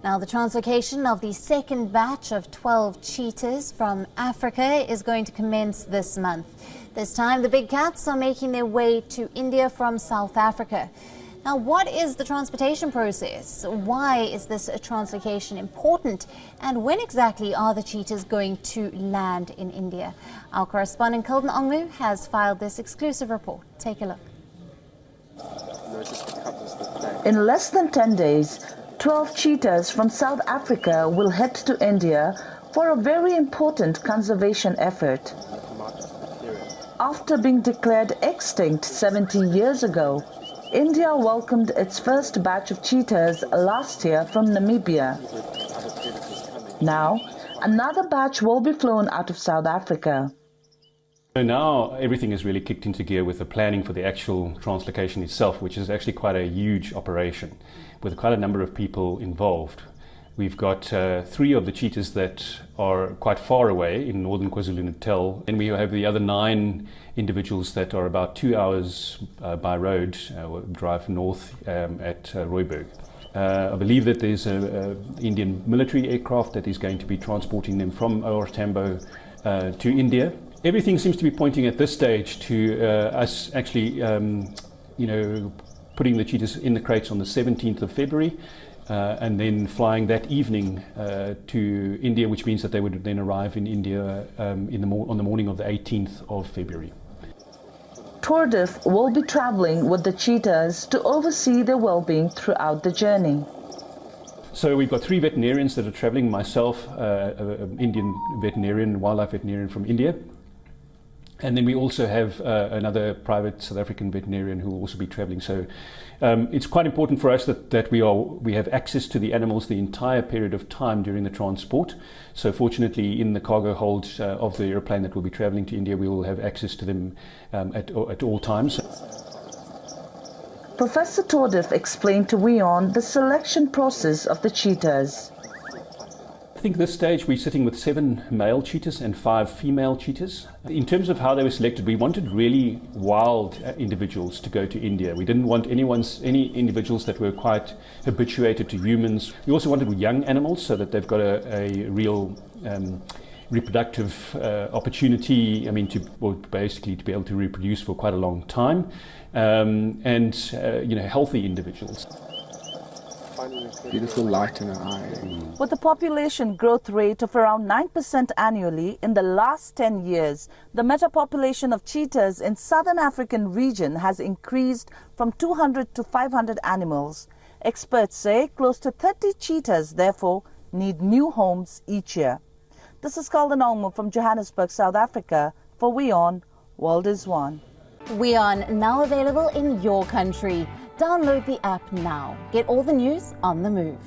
Now, the translocation of the second batch of 12 cheetahs from Africa is going to commence this month. This time, the big cats are making their way to India from South Africa. Now, what is the transportation process? Why is this translocation important? And when exactly are the cheetahs going to land in India? Our correspondent Kilden Ongmu has filed this exclusive report. Take a look. In less than 10 days, 12 cheetahs from South Africa will head to India for a very important conservation effort. After being declared extinct 70 years ago, India welcomed its first batch of cheetahs last year from Namibia. Now, another batch will be flown out of South Africa. So now everything is really kicked into gear with the planning for the actual translocation itself, which is actually quite a huge operation with quite a number of people involved. We've got 3 of the cheetahs that are quite far away in northern KwaZulu-Natal, and we have the other 9 individuals that are about 2 hours by road, drive north at Rooiberg. I believe that there's an Indian military aircraft that is going to be transporting them from OR Tambo to India. Everything seems to be pointing at this stage to us actually, putting the cheetahs in the crates on the 17th of February and then flying that evening to India, which means that they would then arrive in India on the morning of the 18th of February. Tordif will be traveling with the cheetahs to oversee their well-being throughout the journey. So we've got 3 veterinarians that are traveling, myself, an Indian veterinarian, wildlife veterinarian from India. And then we also have another private South African veterinarian who will also be traveling. So it's quite important for us that we have access to the animals the entire period of time during the transport. So fortunately, in the cargo hold of the airplane that will be traveling to India, we will have access to them at all times. Professor Tordif explained to WION the selection process of the cheetahs. I think at this stage we're sitting with 7 male cheetahs and 5 female cheetahs. In terms of how they were selected, we wanted really wild individuals to go to India. We didn't want any individuals that were quite habituated to humans. We also wanted young animals so that they've got a real reproductive opportunity, basically to be able to reproduce for quite a long time, and healthy individuals. Beautiful light in her eye. With a population growth rate of around 9% annually in the last 10 years, the meta-population of cheetahs in southern African region has increased from 200 to 500 animals. Experts say close to 30 cheetahs, therefore, need new homes each year. This is Kilden Ongmu from Johannesburg, South Africa. For WION, World is One. WION, now available in your country. Download the app now. Get all the news on the move.